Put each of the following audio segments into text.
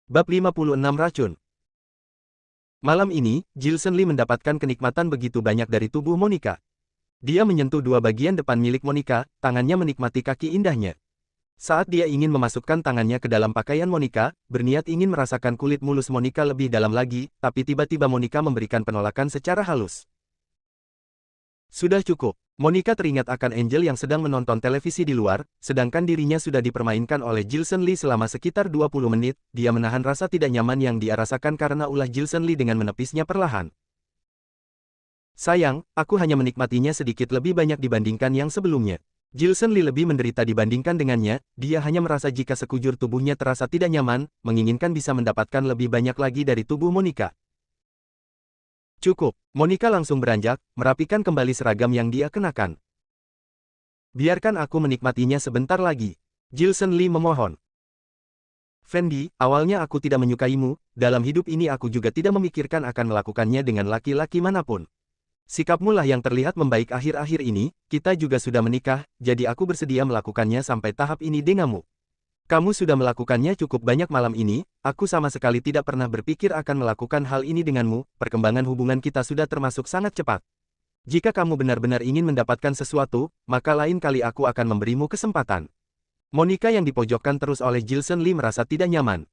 Bab 56 Racun. Malam ini, Gilson Lee mendapatkan kenikmatan begitu banyak dari tubuh Monica. Dia menyentuh dua bagian depan milik Monica, tangannya menikmati kaki indahnya. Saat dia ingin memasukkan tangannya ke dalam pakaian Monica, berniat ingin merasakan kulit mulus Monica lebih dalam lagi, tapi tiba-tiba Monica memberikan penolakan secara halus. Sudah cukup. Monica teringat akan Angel yang sedang menonton televisi di luar, sedangkan dirinya sudah dipermainkan oleh Gilson Lee selama sekitar 20 menit, dia menahan rasa tidak nyaman yang dia rasakan karena ulah Gilson Lee dengan menepisnya perlahan. Sayang, aku hanya menikmatinya sedikit lebih banyak dibandingkan yang sebelumnya. Gilson Lee lebih menderita dibandingkan dengannya, dia hanya merasa jika sekujur tubuhnya terasa tidak nyaman, menginginkan bisa mendapatkan lebih banyak lagi dari tubuh Monica. Cukup, Monica langsung beranjak, merapikan kembali seragam yang dia kenakan. Biarkan aku menikmatinya sebentar lagi. Gilson Lee memohon. Fendi, awalnya aku tidak menyukaimu, dalam hidup ini aku juga tidak memikirkan akan melakukannya dengan laki-laki manapun. Sikapmu lah yang terlihat membaik akhir-akhir ini, kita juga sudah menikah, jadi aku bersedia melakukannya sampai tahap ini denganmu. Kamu sudah melakukannya cukup banyak malam ini, aku sama sekali tidak pernah berpikir akan melakukan hal ini denganmu, perkembangan hubungan kita sudah termasuk sangat cepat. Jika kamu benar-benar ingin mendapatkan sesuatu, maka lain kali aku akan memberimu kesempatan. Monica yang dipojokkan terus oleh Gilson Lee merasa tidak nyaman.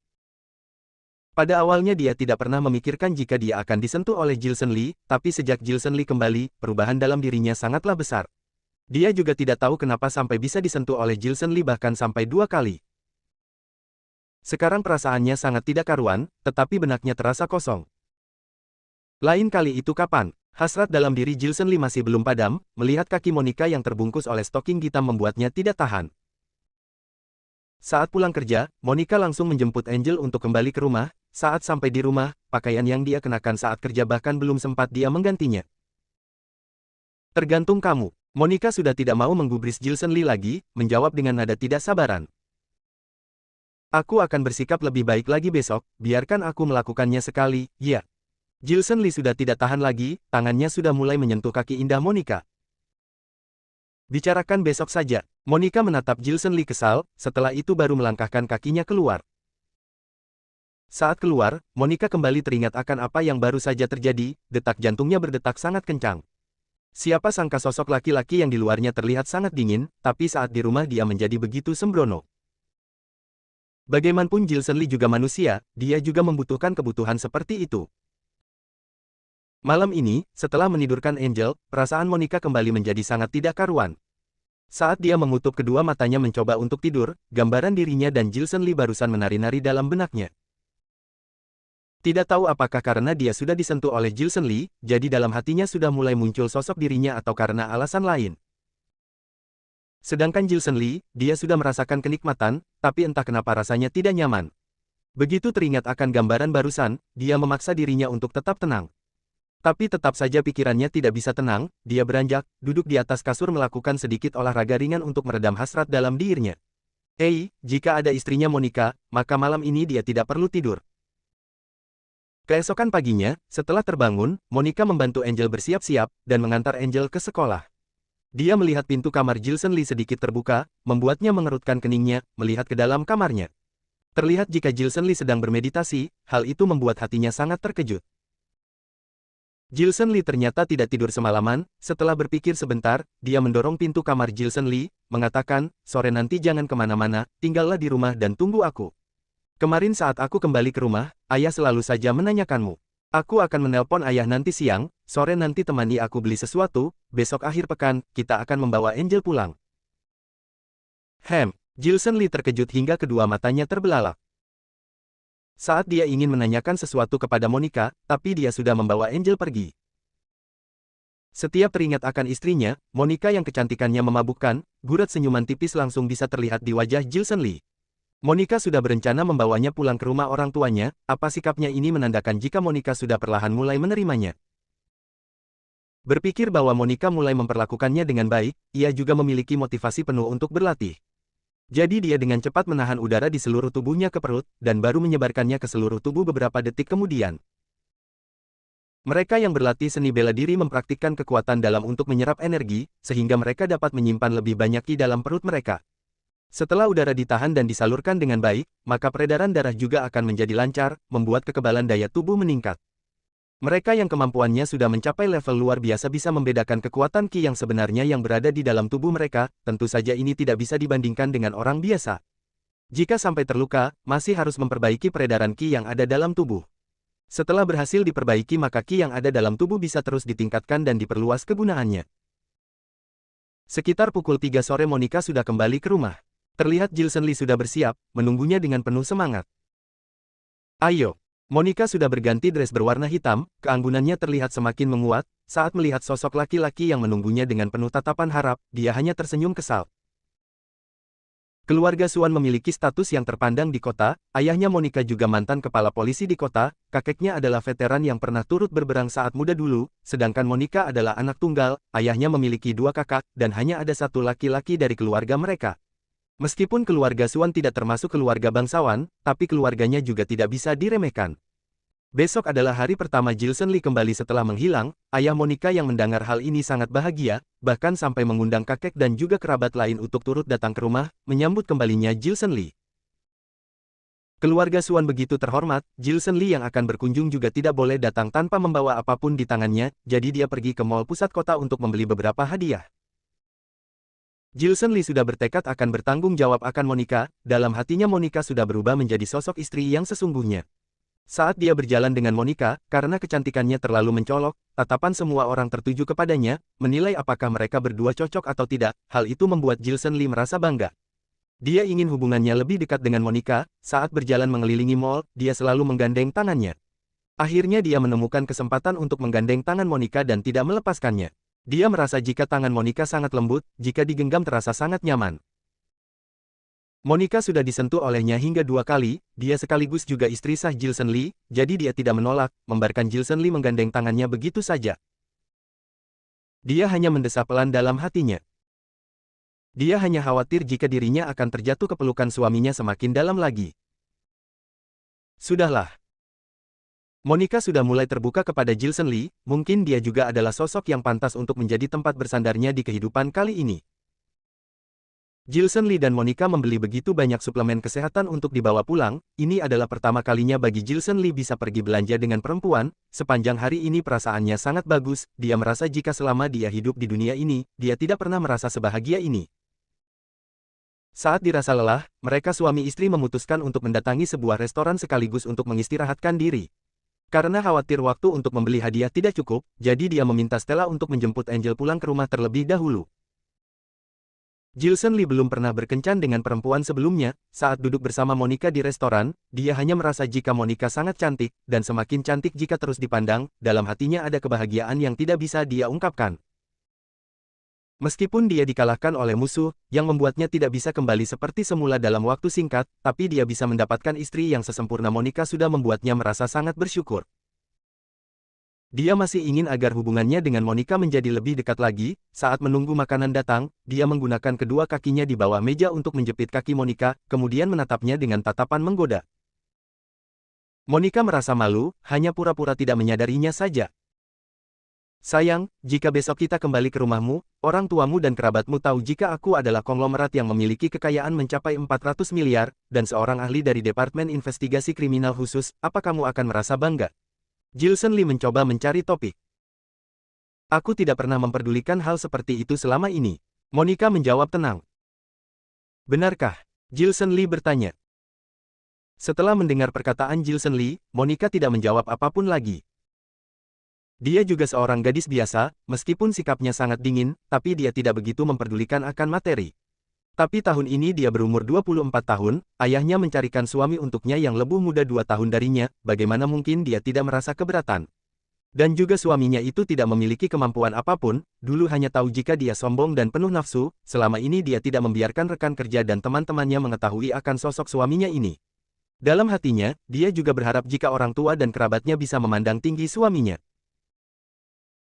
Pada awalnya dia tidak pernah memikirkan jika dia akan disentuh oleh Gilson Lee, tapi sejak Gilson Lee kembali, perubahan dalam dirinya sangatlah besar. Dia juga tidak tahu kenapa sampai bisa disentuh oleh Gilson Lee bahkan sampai 2 kali. Sekarang perasaannya sangat tidak karuan, tetapi benaknya terasa kosong. Lain kali itu kapan? Hasrat dalam diri Gilson Lee masih belum padam, melihat kaki Monica yang terbungkus oleh stoking hitam membuatnya tidak tahan. Saat pulang kerja, Monica langsung menjemput Angel untuk kembali ke rumah. Saat sampai di rumah, pakaian yang dia kenakan saat kerja bahkan belum sempat dia menggantinya. Tergantung kamu. Monica sudah tidak mau menggubris Gilson Lee lagi, menjawab dengan nada tidak sabaran. Aku akan bersikap lebih baik lagi besok, biarkan aku melakukannya sekali, ya. Gilson Lee sudah tidak tahan lagi, tangannya sudah mulai menyentuh kaki indah Monica. Bicarakan besok saja. Monica menatap Gilson Lee kesal, setelah itu baru melangkahkan kakinya keluar. Saat keluar, Monica kembali teringat akan apa yang baru saja terjadi, detak jantungnya berdetak sangat kencang. Siapa sangka sosok laki-laki yang di luarnya terlihat sangat dingin, tapi saat di rumah dia menjadi begitu sembrono. Bagaimanapun Gilson Lee juga manusia, dia juga membutuhkan kebutuhan seperti itu. Malam ini, setelah menidurkan Angel, perasaan Monica kembali menjadi sangat tidak karuan. Saat dia mengutup kedua matanya mencoba untuk tidur, gambaran dirinya dan Gilson Lee barusan menari-nari dalam benaknya. Tidak tahu apakah karena dia sudah disentuh oleh Gilson Lee, jadi dalam hatinya sudah mulai muncul sosok dirinya atau karena alasan lain. Sedangkan Gilson Lee, dia sudah merasakan kenikmatan, tapi entah kenapa rasanya tidak nyaman. Begitu teringat akan gambaran barusan, dia memaksa dirinya untuk tetap tenang. Tapi tetap saja pikirannya tidak bisa tenang, dia beranjak, duduk di atas kasur melakukan sedikit olahraga ringan untuk meredam hasrat dalam dirinya. Jika ada istrinya Monica, maka malam ini dia tidak perlu tidur. Keesokan paginya, setelah terbangun, Monica membantu Angel bersiap-siap, dan mengantar Angel ke sekolah. Dia melihat pintu kamar Gilson Lee sedikit terbuka, membuatnya mengerutkan keningnya, melihat ke dalam kamarnya. Terlihat jika Gilson Lee sedang bermeditasi, hal itu membuat hatinya sangat terkejut. Gilson Lee ternyata tidak tidur semalaman, setelah berpikir sebentar, dia mendorong pintu kamar Gilson Lee, mengatakan, sore nanti jangan kemana-mana, tinggallah di rumah dan tunggu aku. Kemarin saat aku kembali ke rumah, ayah selalu saja menanyakanmu. Aku akan menelpon ayah nanti siang, sore nanti temani aku beli sesuatu, besok akhir pekan, kita akan membawa Angel pulang. Gilson Lee terkejut hingga kedua matanya terbelalak. Saat dia ingin menanyakan sesuatu kepada Monica, tapi dia sudah membawa Angel pergi. Setiap teringat akan istrinya, Monica yang kecantikannya memabukkan, gurat senyuman tipis langsung bisa terlihat di wajah Gilson Lee. Monica sudah berencana membawanya pulang ke rumah orang tuanya, apa sikapnya ini menandakan jika Monica sudah perlahan mulai menerimanya. Berpikir bahwa Monica mulai memperlakukannya dengan baik, ia juga memiliki motivasi penuh untuk berlatih. Jadi dia dengan cepat menahan udara di seluruh tubuhnya ke perut, dan baru menyebarkannya ke seluruh tubuh beberapa detik kemudian. Mereka yang berlatih seni bela diri mempraktikkan kekuatan dalam untuk menyerap energi, sehingga mereka dapat menyimpan lebih banyak ki dalam perut mereka. Setelah udara ditahan dan disalurkan dengan baik, maka peredaran darah juga akan menjadi lancar, membuat kekebalan daya tubuh meningkat. Mereka yang kemampuannya sudah mencapai level luar biasa bisa membedakan kekuatan Qi yang sebenarnya yang berada di dalam tubuh mereka, tentu saja ini tidak bisa dibandingkan dengan orang biasa. Jika sampai terluka, masih harus memperbaiki peredaran Qi yang ada dalam tubuh. Setelah berhasil diperbaiki maka Qi yang ada dalam tubuh bisa terus ditingkatkan dan diperluas kegunaannya. Sekitar pukul 3 sore Monica sudah kembali ke rumah. Terlihat Gilson Lee sudah bersiap, menunggunya dengan penuh semangat. Ayo! Monica sudah berganti dress berwarna hitam, keanggunannya terlihat semakin menguat, saat melihat sosok laki-laki yang menunggunya dengan penuh tatapan harap, dia hanya tersenyum kesal. Keluarga Suan memiliki status yang terpandang di kota, ayahnya Monica juga mantan kepala polisi di kota, kakeknya adalah veteran yang pernah turut berperang saat muda dulu, sedangkan Monica adalah anak tunggal, ayahnya memiliki 2 kakak, dan hanya ada 1 laki-laki dari keluarga mereka. Meskipun keluarga Suan tidak termasuk keluarga bangsawan, tapi keluarganya juga tidak bisa diremehkan. Besok adalah hari pertama Gilson Lee kembali setelah menghilang, ayah Monica yang mendengar hal ini sangat bahagia, bahkan sampai mengundang kakek dan juga kerabat lain untuk turut datang ke rumah, menyambut kembalinya Gilson Lee. Keluarga Suan begitu terhormat, Gilson Lee yang akan berkunjung juga tidak boleh datang tanpa membawa apapun di tangannya, jadi dia pergi ke mall pusat kota untuk membeli beberapa hadiah. Gilson Lee sudah bertekad akan bertanggung jawab akan Monica, dalam hatinya Monica sudah berubah menjadi sosok istri yang sesungguhnya. Saat dia berjalan dengan Monica, karena kecantikannya terlalu mencolok, tatapan semua orang tertuju kepadanya, menilai apakah mereka berdua cocok atau tidak, hal itu membuat Gilson Lee merasa bangga. Dia ingin hubungannya lebih dekat dengan Monica, saat berjalan mengelilingi mall, dia selalu menggandeng tangannya. Akhirnya dia menemukan kesempatan untuk menggandeng tangan Monica dan tidak melepaskannya. Dia merasa jika tangan Monica sangat lembut, jika digenggam terasa sangat nyaman. Monica sudah disentuh olehnya hingga 2 kali, dia sekaligus juga istri sah Gilson Lee, jadi dia tidak menolak, membiarkan Gilson Lee menggandeng tangannya begitu saja. Dia hanya mendesah pelan dalam hatinya. Dia hanya khawatir jika dirinya akan terjatuh ke pelukan suaminya semakin dalam lagi. Sudahlah. Monica sudah mulai terbuka kepada Gilson Lee, mungkin dia juga adalah sosok yang pantas untuk menjadi tempat bersandarnya di kehidupan kali ini. Gilson Lee dan Monica membeli begitu banyak suplemen kesehatan untuk dibawa pulang, ini adalah pertama kalinya bagi Gilson Lee bisa pergi belanja dengan perempuan, sepanjang hari ini perasaannya sangat bagus, dia merasa jika selama dia hidup di dunia ini, dia tidak pernah merasa sebahagia ini. Saat dirasa lelah, mereka suami istri memutuskan untuk mendatangi sebuah restoran sekaligus untuk mengistirahatkan diri. Karena khawatir waktu untuk membeli hadiah tidak cukup, jadi dia meminta Stella untuk menjemput Angel pulang ke rumah terlebih dahulu. Gilson Lee belum pernah berkencan dengan perempuan sebelumnya, saat duduk bersama Monica di restoran, dia hanya merasa jika Monica sangat cantik, dan semakin cantik jika terus dipandang, dalam hatinya ada kebahagiaan yang tidak bisa dia ungkapkan. Meskipun dia dikalahkan oleh musuh, yang membuatnya tidak bisa kembali seperti semula dalam waktu singkat, tapi dia bisa mendapatkan istri yang sesempurna Monica sudah membuatnya merasa sangat bersyukur. Dia masih ingin agar hubungannya dengan Monica menjadi lebih dekat lagi, saat menunggu makanan datang, dia menggunakan kedua kakinya di bawah meja untuk menjepit kaki Monica, kemudian menatapnya dengan tatapan menggoda. Monica merasa malu, hanya pura-pura tidak menyadarinya saja. Sayang, jika besok kita kembali ke rumahmu, orang tuamu dan kerabatmu tahu jika aku adalah konglomerat yang memiliki kekayaan mencapai 400 miliar, dan seorang ahli dari Departemen Investigasi Kriminal Khusus, apa kamu akan merasa bangga? Gilson Lee mencoba mencari topik. Aku tidak pernah memperdulikan hal seperti itu selama ini. Monica menjawab tenang. Benarkah? Gilson Lee bertanya. Setelah mendengar perkataan Gilson Lee, Monica tidak menjawab apapun lagi. Dia juga seorang gadis biasa, meskipun sikapnya sangat dingin, tapi dia tidak begitu memperdulikan akan materi. Tapi tahun ini dia berumur 24 tahun, ayahnya mencarikan suami untuknya yang lebih muda 2 tahun darinya, bagaimana mungkin dia tidak merasa keberatan. Dan juga suaminya itu tidak memiliki kemampuan apapun, dulu hanya tahu jika dia sombong dan penuh nafsu, selama ini dia tidak membiarkan rekan kerja dan teman-temannya mengetahui akan sosok suaminya ini. Dalam hatinya, dia juga berharap jika orang tua dan kerabatnya bisa memandang tinggi suaminya.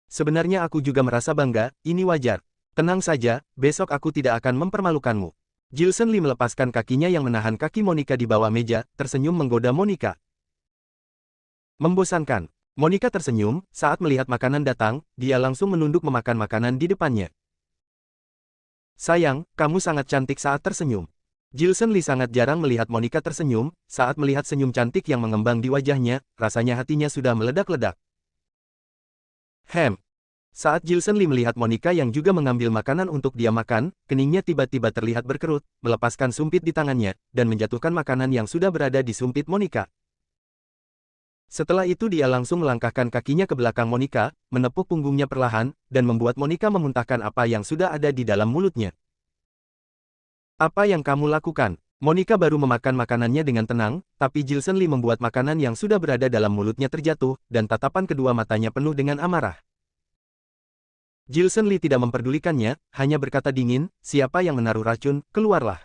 Sebenarnya aku juga merasa bangga, ini wajar. Tenang saja, besok aku tidak akan mempermalukanmu. Gilson Lee melepaskan kakinya yang menahan kaki Monica di bawah meja, tersenyum menggoda Monica. Membosankan. Monica tersenyum, saat melihat makanan datang, dia langsung menunduk memakan makanan di depannya. Sayang, kamu sangat cantik saat tersenyum. Jilson Lee sangat jarang melihat Monica tersenyum, saat melihat senyum cantik yang mengembang di wajahnya, rasanya hatinya sudah meledak-ledak. Saat Jilson Lee melihat Monica yang juga mengambil makanan untuk dia makan, keningnya tiba-tiba terlihat berkerut, melepaskan sumpit di tangannya, dan menjatuhkan makanan yang sudah berada di sumpit Monica. Setelah itu dia langsung melangkahkan kakinya ke belakang Monica, menepuk punggungnya perlahan, dan membuat Monica memuntahkan apa yang sudah ada di dalam mulutnya. Apa yang kamu lakukan? Monica baru memakan makanannya dengan tenang, tapi Jilson Lee membuat makanan yang sudah berada dalam mulutnya terjatuh, dan tatapan kedua matanya penuh dengan amarah. Jilson Lee tidak memperdulikannya, hanya berkata dingin, siapa yang menaruh racun, keluarlah.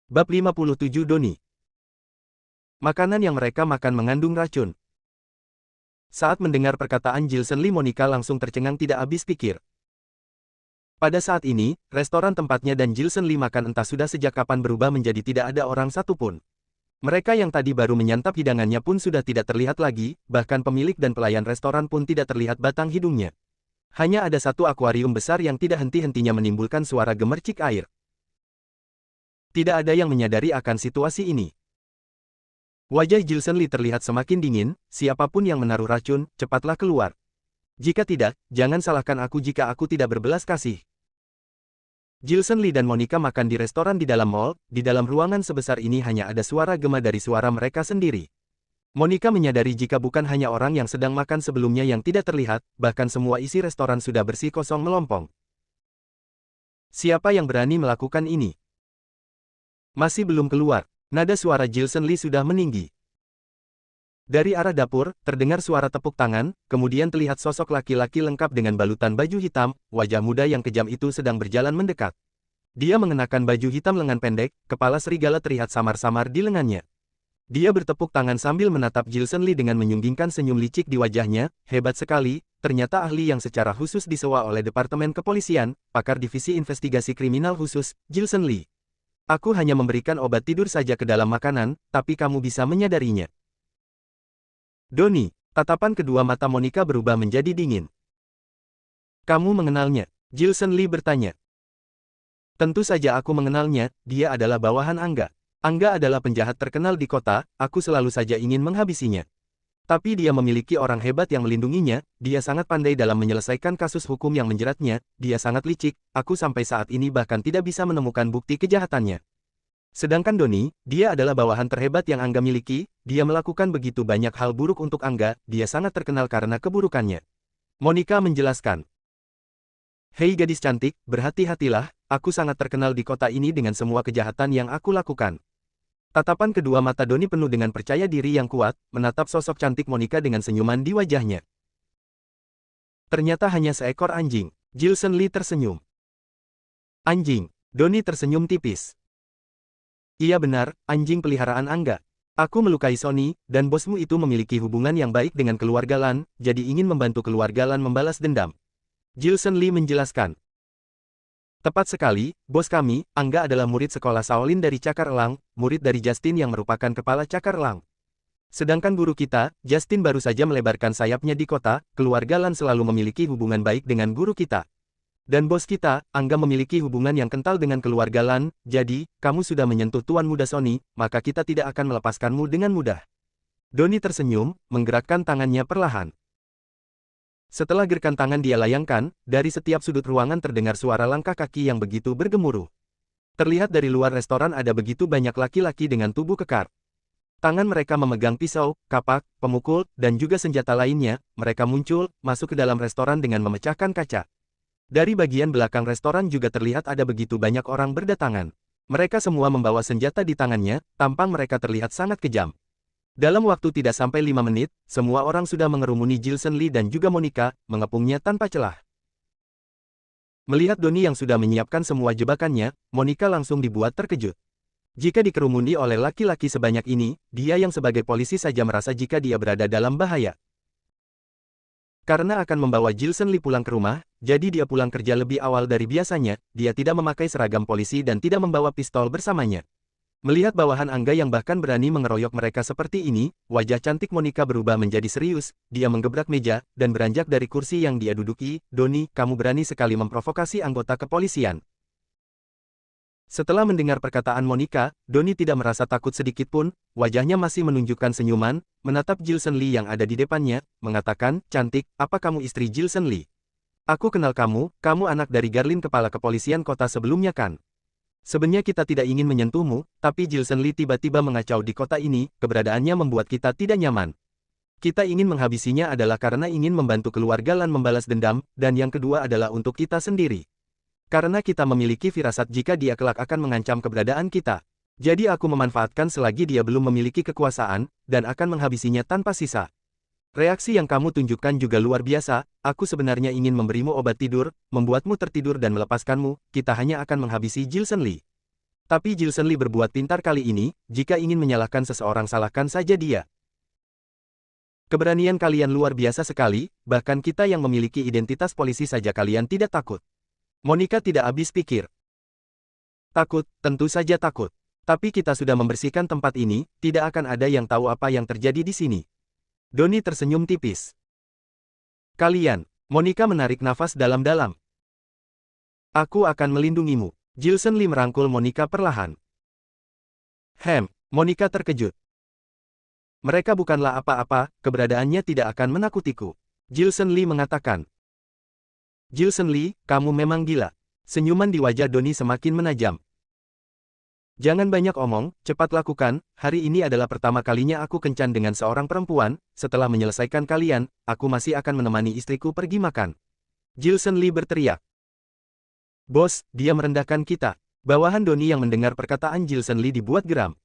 Bab 57 Donnie. Makanan yang mereka makan mengandung racun. Saat mendengar perkataan Jilson Lee, Monica langsung tercengang tidak habis pikir. Pada saat ini, restoran tempatnya dan Jilson Lee makan entah sudah sejak kapan berubah menjadi tidak ada orang satupun. Mereka yang tadi baru menyantap hidangannya pun sudah tidak terlihat lagi, bahkan pemilik dan pelayan restoran pun tidak terlihat batang hidungnya. Hanya ada satu akuarium besar yang tidak henti-hentinya menimbulkan suara gemercik air. Tidak ada yang menyadari akan situasi ini. Wajah Jilson Lee terlihat semakin dingin, siapapun yang menaruh racun, cepatlah keluar. Jika tidak, jangan salahkan aku jika aku tidak berbelas kasih. Jilson Lee dan Monica makan di restoran di dalam mall, di dalam ruangan sebesar ini hanya ada suara gema dari suara mereka sendiri. Monica menyadari jika bukan hanya orang yang sedang makan sebelumnya yang tidak terlihat, bahkan semua isi restoran sudah bersih kosong melompong. Siapa yang berani melakukan ini? Masih belum keluar, nada suara Jilson Lee sudah meninggi. Dari arah dapur, terdengar suara tepuk tangan, kemudian terlihat sosok laki-laki lengkap dengan balutan baju hitam, wajah muda yang kejam itu sedang berjalan mendekat. Dia mengenakan baju hitam lengan pendek, kepala serigala terlihat samar-samar di lengannya. Dia bertepuk tangan sambil menatap Jilson Lee dengan menyunggingkan senyum licik di wajahnya, hebat sekali, ternyata ahli yang secara khusus disewa oleh Departemen Kepolisian, pakar Divisi Investigasi Kriminal Khusus, Jilson Lee. Aku hanya memberikan obat tidur saja ke dalam makanan, tapi kamu bisa menyadarinya. Donnie, tatapan kedua mata Monica berubah menjadi dingin. Kamu mengenalnya? Jilson Lee bertanya. Tentu saja aku mengenalnya, dia adalah bawahan Angga. Angga adalah penjahat terkenal di kota, aku selalu saja ingin menghabisinya. Tapi dia memiliki orang hebat yang melindunginya, dia sangat pandai dalam menyelesaikan kasus hukum yang menjeratnya, dia sangat licik, aku sampai saat ini bahkan tidak bisa menemukan bukti kejahatannya. Sedangkan Donnie, dia adalah bawahan terhebat yang Angga miliki, dia melakukan begitu banyak hal buruk untuk Angga, dia sangat terkenal karena keburukannya. Monica menjelaskan. Hei gadis cantik, berhati-hatilah, aku sangat terkenal di kota ini dengan semua kejahatan yang aku lakukan. Tatapan kedua mata Donnie penuh dengan percaya diri yang kuat, menatap sosok cantik Monica dengan senyuman di wajahnya. Ternyata hanya seekor anjing. Jilson Lee tersenyum. Anjing. Donnie tersenyum tipis. Iya benar, anjing peliharaan Angga. Aku melukai Sonny, dan bosmu itu memiliki hubungan yang baik dengan keluarga Lan, jadi ingin membantu keluarga Lan membalas dendam. Jilson Lee menjelaskan. Tepat sekali, bos kami, Angga adalah murid sekolah Shaolin dari Cakar Elang, murid dari Justin yang merupakan kepala Cakar Elang. Sedangkan guru kita, Justin baru saja melebarkan sayapnya di kota, keluarga Lan selalu memiliki hubungan baik dengan guru kita. Dan bos kita, Angga memiliki hubungan yang kental dengan keluarga Lan, jadi, kamu sudah menyentuh Tuan Muda Sonny, maka kita tidak akan melepaskanmu dengan mudah. Donnie tersenyum, menggerakkan tangannya perlahan. Setelah gerakan tangan dia layangkan, dari setiap sudut ruangan terdengar suara langkah kaki yang begitu bergemuruh. Terlihat dari luar restoran ada begitu banyak laki-laki dengan tubuh kekar. Tangan mereka memegang pisau, kapak, pemukul, dan juga senjata lainnya, mereka muncul, masuk ke dalam restoran dengan memecahkan kaca. Dari bagian belakang restoran juga terlihat ada begitu banyak orang berdatangan. Mereka semua membawa senjata di tangannya, tampang mereka terlihat sangat kejam. Dalam waktu tidak sampai 5 menit, semua orang sudah mengerumuni Jilson Lee dan juga Monica, mengepungnya tanpa celah. Melihat Donnie yang sudah menyiapkan semua jebakannya, Monica langsung dibuat terkejut. Jika dikerumuni oleh laki-laki sebanyak ini, dia yang sebagai polisi saja merasa jika dia berada dalam bahaya. Karena akan membawa Jilson Lee pulang ke rumah, jadi dia pulang kerja lebih awal dari biasanya, dia tidak memakai seragam polisi dan tidak membawa pistol bersamanya. Melihat bawahan Angga yang bahkan berani mengeroyok mereka seperti ini, wajah cantik Monica berubah menjadi serius, dia menggebrak meja, dan beranjak dari kursi yang dia duduki. Donnie, kamu berani sekali memprovokasi anggota kepolisian. Setelah mendengar perkataan Monica, Donnie tidak merasa takut sedikit pun, wajahnya masih menunjukkan senyuman, menatap Jilson Lee yang ada di depannya, mengatakan, "Cantik, apa kamu istri Jilson Lee? Aku kenal kamu, kamu anak dari Garlin kepala kepolisian kota sebelumnya kan? Sebenarnya kita tidak ingin menyentuhmu, tapi Jilson Lee tiba-tiba mengacau di kota ini, keberadaannya membuat kita tidak nyaman. Kita ingin menghabisinya adalah karena ingin membantu keluarga Lan membalas dendam, dan yang kedua adalah untuk kita sendiri. Karena kita memiliki firasat jika dia kelak akan mengancam keberadaan kita. Jadi aku memanfaatkan selagi dia belum memiliki kekuasaan, dan akan menghabisinya tanpa sisa. Reaksi yang kamu tunjukkan juga luar biasa, aku sebenarnya ingin memberimu obat tidur, membuatmu tertidur dan melepaskanmu, kita hanya akan menghabisi Jilson Lee. Tapi Jilson Lee berbuat pintar kali ini, jika ingin menyalahkan seseorang salahkan saja dia. Keberanian kalian luar biasa sekali, bahkan kita yang memiliki identitas polisi saja kalian tidak takut. Monica tidak habis pikir. Takut, tentu saja takut. Tapi kita sudah membersihkan tempat ini, tidak akan ada yang tahu apa yang terjadi di sini. Donnie tersenyum tipis. Kalian, Monica menarik nafas dalam-dalam. Aku akan melindungimu. Jilson Lee merangkul Monica perlahan. Monica terkejut. Mereka bukanlah apa-apa, keberadaannya tidak akan menakutiku. Jilson Lee mengatakan. Jilson Lee, kamu memang gila. Senyuman di wajah Donnie semakin menajam. Jangan banyak omong, cepat lakukan, hari ini adalah pertama kalinya aku kencan dengan seorang perempuan, setelah menyelesaikan kalian, aku masih akan menemani istriku pergi makan. Jilson Lee berteriak. Bos, dia merendahkan kita. Bawahan Donnie yang mendengar perkataan Jilson Lee dibuat geram.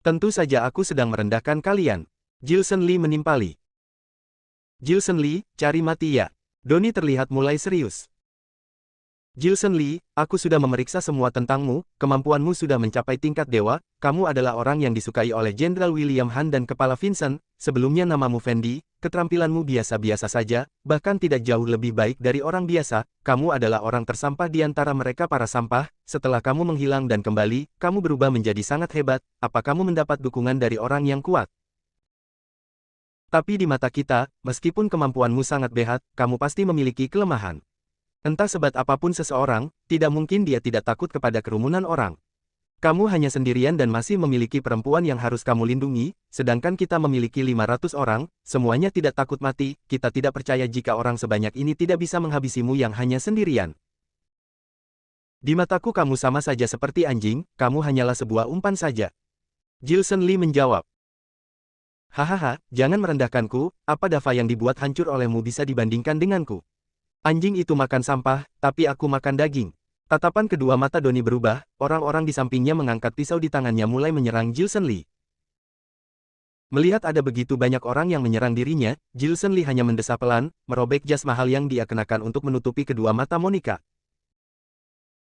Tentu saja aku sedang merendahkan kalian. Jilson Lee menimpali. Jilson Lee, cari mati ya. Donnie terlihat mulai serius. Jilson Lee, aku sudah memeriksa semua tentangmu, kemampuanmu sudah mencapai tingkat dewa, kamu adalah orang yang disukai oleh Jenderal William Han dan Kepala Vincent, sebelumnya namamu Fendi, keterampilanmu biasa-biasa saja, bahkan tidak jauh lebih baik dari orang biasa, kamu adalah orang tersampah di antara mereka para sampah, setelah kamu menghilang dan kembali, kamu berubah menjadi sangat hebat, apa kamu mendapat dukungan dari orang yang kuat? Tapi di mata kita, meskipun kemampuanmu sangat behat, kamu pasti memiliki kelemahan. Entah sebat apapun seseorang, tidak mungkin dia tidak takut kepada kerumunan orang. Kamu hanya sendirian dan masih memiliki perempuan yang harus kamu lindungi, sedangkan kita memiliki 500 orang, semuanya tidak takut mati, kita tidak percaya jika orang sebanyak ini tidak bisa menghabisimu yang hanya sendirian. Di mataku kamu sama saja seperti anjing, kamu hanyalah sebuah umpan saja. Jilson Lee menjawab. Hahaha, jangan merendahkanku, apa dava yang dibuat hancur olehmu bisa dibandingkan denganku. Anjing itu makan sampah, tapi aku makan daging. Tatapan kedua mata Donnie berubah, orang-orang di sampingnya mengangkat pisau di tangannya mulai menyerang Jilson Lee. Melihat ada begitu banyak orang yang menyerang dirinya, Jilson Lee hanya mendesah pelan, merobek jas mahal yang dia kenakan untuk menutupi kedua mata Monica.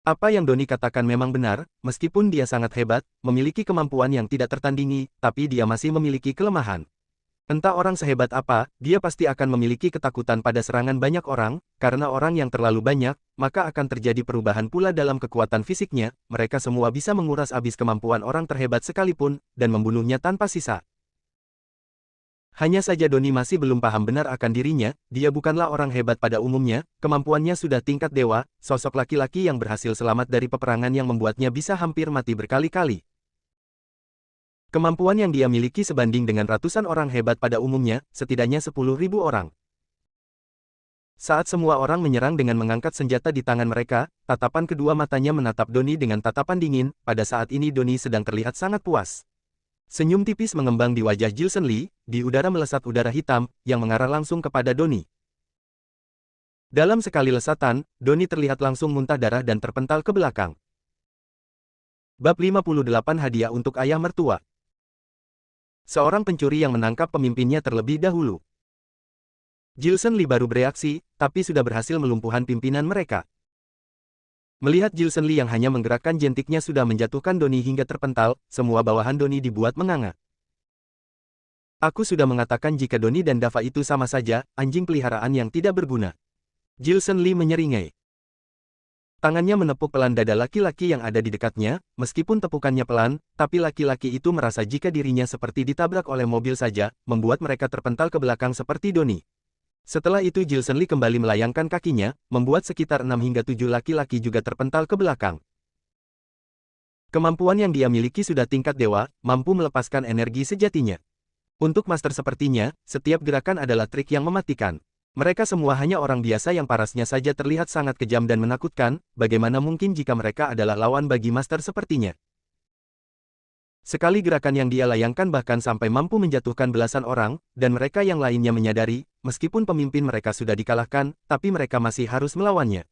Apa yang Donnie katakan memang benar, meskipun dia sangat hebat, memiliki kemampuan yang tidak tertandingi, tapi dia masih memiliki kelemahan. Entah orang sehebat apa, dia pasti akan memiliki ketakutan pada serangan banyak orang, karena orang yang terlalu banyak, maka akan terjadi perubahan pula dalam kekuatan fisiknya, mereka semua bisa menguras habis kemampuan orang terhebat sekalipun, dan membunuhnya tanpa sisa. Hanya saja Donnie masih belum paham benar akan dirinya, dia bukanlah orang hebat pada umumnya, kemampuannya sudah tingkat dewa, sosok laki-laki yang berhasil selamat dari peperangan yang membuatnya bisa hampir mati berkali-kali. Kemampuan yang dia miliki sebanding dengan ratusan orang hebat pada umumnya, setidaknya 10.000 orang. Saat semua orang menyerang dengan mengangkat senjata di tangan mereka, tatapan kedua matanya menatap Donnie dengan tatapan dingin, pada saat ini Donnie sedang terlihat sangat puas. Senyum tipis mengembang di wajah Jilson Lee, di udara melesat udara hitam, yang mengarah langsung kepada Donnie. Dalam sekali lesatan, Donnie terlihat langsung muntah darah dan terpental ke belakang. Bab 58 Hadiah untuk Ayah Mertua. Seorang pencuri yang menangkap pemimpinnya terlebih dahulu. Jilson Lee baru bereaksi, tapi sudah berhasil melumpuhkan pimpinan mereka. Melihat Jilson Lee yang hanya menggerakkan jentiknya sudah menjatuhkan Donnie hingga terpental, semua bawahan Donnie dibuat menganga. Aku sudah mengatakan jika Donnie dan Dava itu sama saja, anjing peliharaan yang tidak berguna. Jilson Lee menyeringai. Tangannya menepuk pelan dada laki-laki yang ada di dekatnya, meskipun tepukannya pelan, tapi laki-laki itu merasa jika dirinya seperti ditabrak oleh mobil saja, membuat mereka terpental ke belakang seperti Donnie. Setelah itu Jilson Lee kembali melayangkan kakinya, membuat sekitar 6 hingga 7 laki-laki juga terpental ke belakang. Kemampuan yang dia miliki sudah tingkat dewa, mampu melepaskan energi sejatinya. Untuk master sepertinya, setiap gerakan adalah trik yang mematikan. Mereka semua hanya orang biasa yang parasnya saja terlihat sangat kejam dan menakutkan, bagaimana mungkin jika mereka adalah lawan bagi master sepertinya. Sekali gerakan yang dia layangkan bahkan sampai mampu menjatuhkan belasan orang, dan mereka yang lainnya menyadari, meskipun pemimpin mereka sudah dikalahkan, tapi mereka masih harus melawannya.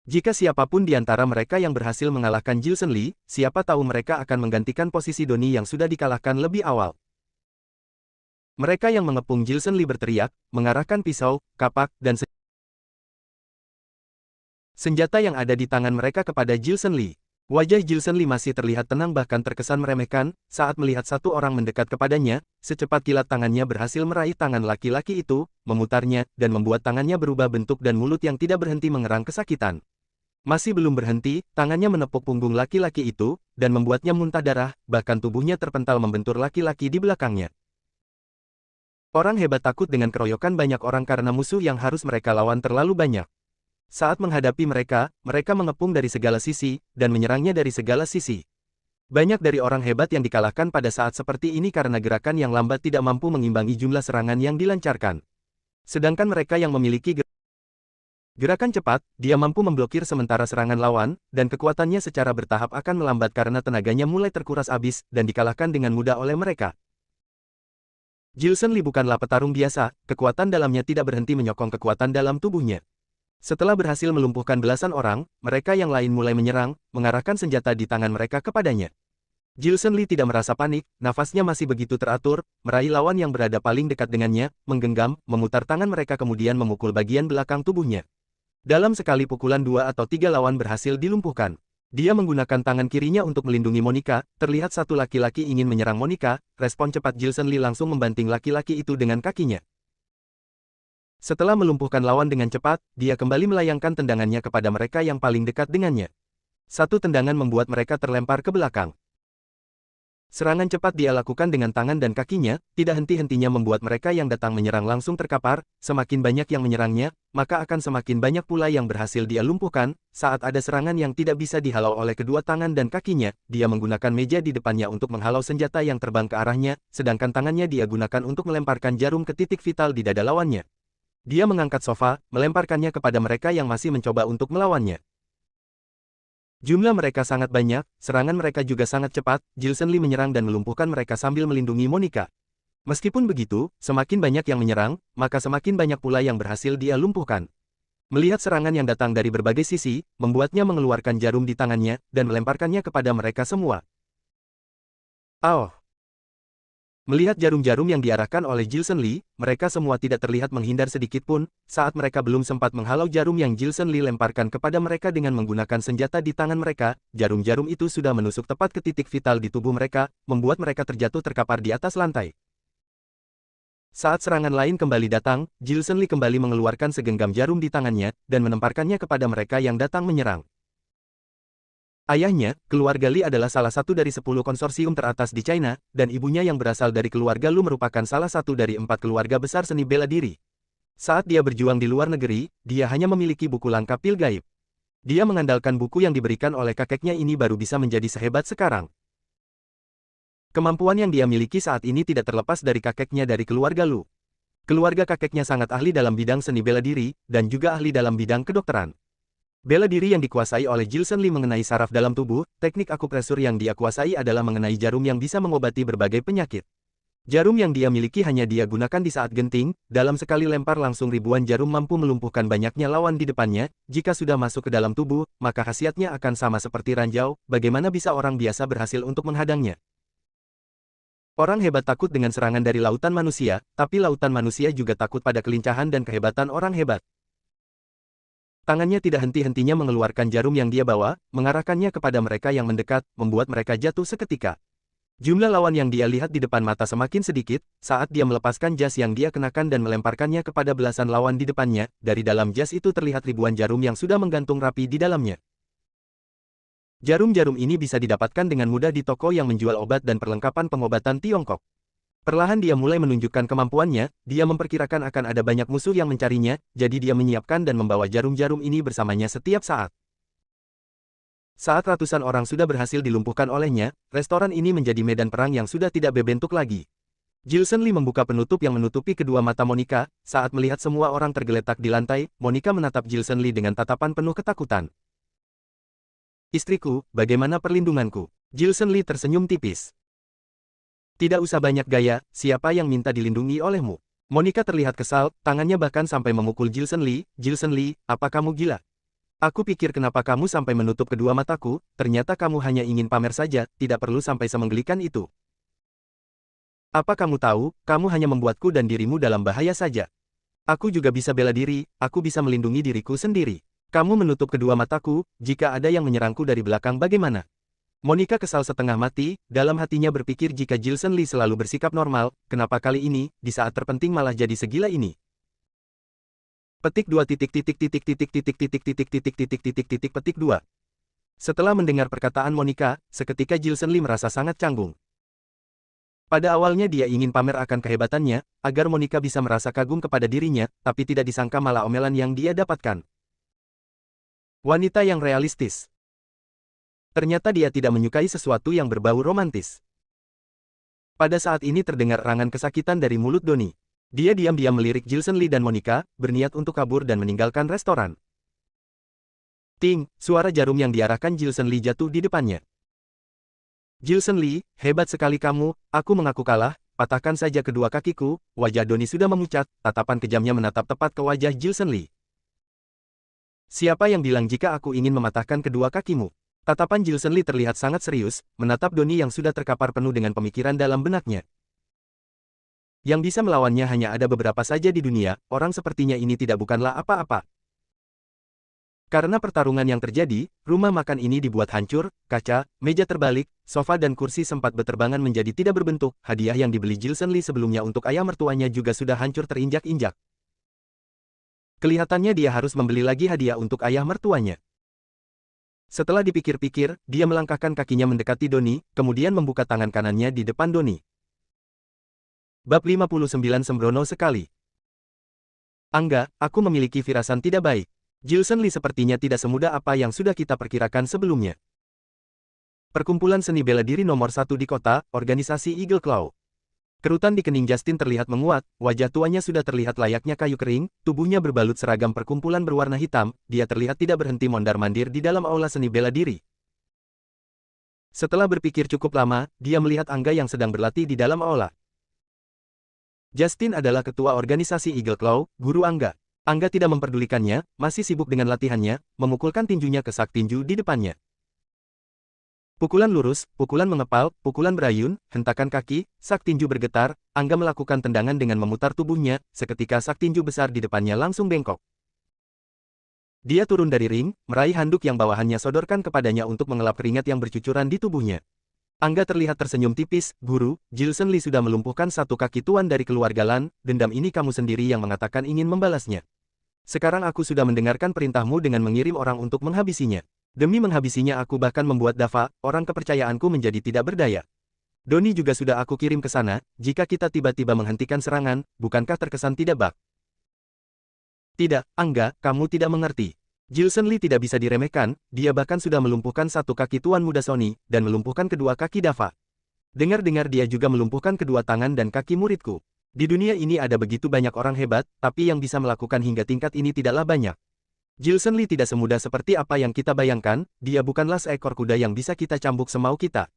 Jika siapapun di antara mereka yang berhasil mengalahkan Jilson Lee, siapa tahu mereka akan menggantikan posisi Doni yang sudah dikalahkan lebih awal. Mereka yang mengepung Jilson Lee berteriak, mengarahkan pisau, kapak, dan senjata yang ada di tangan mereka kepada Jilson Lee. Wajah Jilson Lee masih terlihat tenang bahkan terkesan meremehkan, saat melihat satu orang mendekat kepadanya, secepat kilat tangannya berhasil meraih tangan laki-laki itu, memutarnya, dan membuat tangannya berubah bentuk dan mulut yang tidak berhenti mengerang kesakitan. Masih belum berhenti, tangannya menepuk punggung laki-laki itu, dan membuatnya muntah darah, bahkan tubuhnya terpental membentur laki-laki di belakangnya. Orang hebat takut dengan keroyokan banyak orang karena musuh yang harus mereka lawan terlalu banyak. Saat menghadapi mereka, mereka mengepung dari segala sisi, dan menyerangnya dari segala sisi. Banyak dari orang hebat yang dikalahkan pada saat seperti ini karena gerakan yang lambat tidak mampu mengimbangi jumlah serangan yang dilancarkan. Sedangkan mereka yang memiliki gerakan cepat, dia mampu memblokir sementara serangan lawan, dan kekuatannya secara bertahap akan melambat karena tenaganya mulai terkuras habis, dan dikalahkan dengan mudah oleh mereka. Jilson Lee bukanlah petarung biasa, kekuatan dalamnya tidak berhenti menyokong kekuatan dalam tubuhnya. Setelah berhasil melumpuhkan belasan orang, mereka yang lain mulai menyerang, mengarahkan senjata di tangan mereka kepadanya. Jilson Lee tidak merasa panik, nafasnya masih begitu teratur, meraih lawan yang berada paling dekat dengannya, menggenggam, memutar tangan mereka kemudian memukul bagian belakang tubuhnya. Dalam sekali pukulan 2 atau 3 lawan berhasil dilumpuhkan. Dia menggunakan tangan kirinya untuk melindungi Monica, terlihat satu laki-laki ingin menyerang Monica, respon cepat Jilson Lee langsung membanting laki-laki itu dengan kakinya. Setelah melumpuhkan lawan dengan cepat, dia kembali melayangkan tendangannya kepada mereka yang paling dekat dengannya. Satu tendangan membuat mereka terlempar ke belakang. Serangan cepat dia lakukan dengan tangan dan kakinya, tidak henti-hentinya membuat mereka yang datang menyerang langsung terkapar, semakin banyak yang menyerangnya, maka akan semakin banyak pula yang berhasil dia lumpuhkan. Saat ada serangan yang tidak bisa dihalau oleh kedua tangan dan kakinya, dia menggunakan meja di depannya untuk menghalau senjata yang terbang ke arahnya, sedangkan tangannya dia gunakan untuk melemparkan jarum ke titik vital di dada lawannya. Dia mengangkat sofa, melemparkannya kepada mereka yang masih mencoba untuk melawannya. Jumlah mereka sangat banyak, serangan mereka juga sangat cepat, Jilson Lee menyerang dan melumpuhkan mereka sambil melindungi Monica. Meskipun begitu, semakin banyak yang menyerang, maka semakin banyak pula yang berhasil dia lumpuhkan. Melihat serangan yang datang dari berbagai sisi, membuatnya mengeluarkan jarum di tangannya, dan melemparkannya kepada mereka semua. Oh! Melihat jarum-jarum yang diarahkan oleh Jilson Lee, mereka semua tidak terlihat menghindar sedikit pun, saat mereka belum sempat menghalau jarum yang Jilson Lee lemparkan kepada mereka dengan menggunakan senjata di tangan mereka, jarum-jarum itu sudah menusuk tepat ke titik vital di tubuh mereka, membuat mereka terjatuh terkapar di atas lantai. Saat serangan lain kembali datang, Jilson Lee kembali mengeluarkan segenggam jarum di tangannya, dan menemparkannya kepada mereka yang datang menyerang. Ayahnya, keluarga Li adalah salah satu dari 10 konsorsium teratas di China, dan ibunya yang berasal dari keluarga Lu merupakan salah satu dari 4 keluarga besar seni bela diri. Saat dia berjuang di luar negeri, dia hanya memiliki buku lengkap pil gaib. Dia mengandalkan buku yang diberikan oleh kakeknya ini baru bisa menjadi sehebat sekarang. Kemampuan yang dia miliki saat ini tidak terlepas dari kakeknya dari keluarga Lu. Keluarga kakeknya sangat ahli dalam bidang seni bela diri, dan juga ahli dalam bidang kedokteran. Bela diri yang dikuasai oleh Jilson Lee mengenai saraf dalam tubuh, teknik akupresur yang dia kuasai adalah mengenai jarum yang bisa mengobati berbagai penyakit. Jarum yang dia miliki hanya dia gunakan di saat genting, dalam sekali lempar langsung ribuan jarum mampu melumpuhkan banyaknya lawan di depannya, jika sudah masuk ke dalam tubuh, maka khasiatnya akan sama seperti ranjau, bagaimana bisa orang biasa berhasil untuk menghadangnya. Orang hebat takut dengan serangan dari lautan manusia, tapi lautan manusia juga takut pada kelincahan dan kehebatan orang hebat. Tangannya tidak henti-hentinya mengeluarkan jarum yang dia bawa, mengarahkannya kepada mereka yang mendekat, membuat mereka jatuh seketika. Jumlah lawan yang dia lihat di depan mata semakin sedikit, saat dia melepaskan jas yang dia kenakan dan melemparkannya kepada belasan lawan di depannya, dari dalam jas itu terlihat ribuan jarum yang sudah menggantung rapi di dalamnya. Jarum-jarum ini bisa didapatkan dengan mudah di toko yang menjual obat dan perlengkapan pengobatan Tiongkok. Perlahan dia mulai menunjukkan kemampuannya, dia memperkirakan akan ada banyak musuh yang mencarinya, jadi dia menyiapkan dan membawa jarum-jarum ini bersamanya setiap saat. Saat ratusan orang sudah berhasil dilumpuhkan olehnya, restoran ini menjadi medan perang yang sudah tidak berbentuk lagi. Gilson Lee membuka penutup yang menutupi kedua mata Monica. Saat melihat semua orang tergeletak di lantai, Monica menatap Gilson Lee dengan tatapan penuh ketakutan. Istriku, bagaimana perlindunganku? Gilson Lee tersenyum tipis. Tidak usah banyak gaya, siapa yang minta dilindungi olehmu? Monica terlihat kesal, tangannya bahkan sampai memukul Gilson Lee. Gilson Lee, apa kamu gila? Aku pikir kenapa kamu sampai menutup kedua mataku, ternyata kamu hanya ingin pamer saja, tidak perlu sampai semenggelikan itu. Apa kamu tahu, kamu hanya membuatku dan dirimu dalam bahaya saja. Aku juga bisa bela diri, aku bisa melindungi diriku sendiri. Kamu menutup kedua mataku, jika ada yang menyerangku dari belakang bagaimana? Monica kesal setengah mati, dalam hatinya berpikir jika Gilson Lee selalu bersikap normal, kenapa kali ini, di saat terpenting malah jadi segila ini? Petik 2 petik 2. Setelah mendengar perkataan Monica, seketika Gilson Lee merasa sangat canggung. Pada awalnya dia ingin pamer akan kehebatannya, agar Monica bisa merasa kagum kepada dirinya, tapi tidak disangka malah omelan yang dia dapatkan. Wanita yang realistis. Ternyata dia tidak menyukai sesuatu yang berbau romantis. Pada saat ini terdengar erangan kesakitan dari mulut Donnie. Dia diam-diam melirik Gilson Lee dan Monica, berniat untuk kabur dan meninggalkan restoran. Ting, suara jarum yang diarahkan Gilson Lee jatuh di depannya. Gilson Lee, hebat sekali kamu, aku mengaku kalah, patahkan saja kedua kakiku. Wajah Donnie sudah memucat, tatapan kejamnya menatap tepat ke wajah Gilson Lee. Siapa yang bilang jika aku ingin mematahkan kedua kakimu? Tatapan Gilson Lee terlihat sangat serius, menatap Donnie yang sudah terkapar penuh dengan pemikiran dalam benaknya. Yang bisa melawannya hanya ada beberapa saja di dunia, orang sepertinya ini bukanlah apa-apa. Karena pertarungan yang terjadi, rumah makan ini dibuat hancur, kaca, meja terbalik, sofa dan kursi sempat berterbangan menjadi tidak berbentuk, hadiah yang dibeli Gilson Lee sebelumnya untuk ayah mertuanya juga sudah hancur terinjak-injak. Kelihatannya dia harus membeli lagi hadiah untuk ayah mertuanya. Setelah dipikir-pikir, dia melangkahkan kakinya mendekati Donnie, kemudian membuka tangan kanannya di depan Donnie. Bab 59 Sembrono sekali. Angga, aku memiliki firasan tidak baik. Gilson Lee sepertinya tidak semudah apa yang sudah kita perkirakan sebelumnya. Perkumpulan seni bela diri nomor 1 di kota, organisasi Eagle Claw. Kerutan di kening Justin terlihat menguat, wajah tuanya sudah terlihat layaknya kayu kering, tubuhnya berbalut seragam perkumpulan berwarna hitam, dia terlihat tidak berhenti mondar-mandir di dalam aula seni bela diri. Setelah berpikir cukup lama, dia melihat Angga yang sedang berlatih di dalam aula. Justin adalah ketua organisasi Eagle Claw, guru Angga. Angga tidak memperdulikannya, masih sibuk dengan latihannya, memukulkan tinjunya ke sak tinju di depannya. Pukulan lurus, pukulan mengepal, pukulan berayun, hentakan kaki, sak tinju bergetar, Angga melakukan tendangan dengan memutar tubuhnya, seketika sak tinju besar di depannya langsung bengkok. Dia turun dari ring, meraih handuk yang bawahannya sodorkan kepadanya untuk mengelap keringat yang bercucuran di tubuhnya. Angga terlihat tersenyum tipis, guru, Gilson Lee sudah melumpuhkan satu kaki tuan dari keluarga Lan, dendam ini kamu sendiri yang mengatakan ingin membalasnya. Sekarang aku sudah mendengarkan perintahmu dengan mengirim orang untuk menghabisinya. Demi menghabisinya aku bahkan membuat Dava, orang kepercayaanku menjadi tidak berdaya. Donnie juga sudah aku kirim ke sana, jika kita tiba-tiba menghentikan serangan, bukankah terkesan tidak bak? Tidak, Angga, kamu tidak mengerti. Gilson Lee tidak bisa diremehkan, dia bahkan sudah melumpuhkan satu kaki tuan muda Sony, dan melumpuhkan kedua kaki Dava. Dengar-dengar dia juga melumpuhkan kedua tangan dan kaki muridku. Di dunia ini ada begitu banyak orang hebat, tapi yang bisa melakukan hingga tingkat ini tidaklah banyak. Gilson Lee tidak semudah seperti apa yang kita bayangkan, dia bukanlah seekor kuda yang bisa kita cambuk semau kita.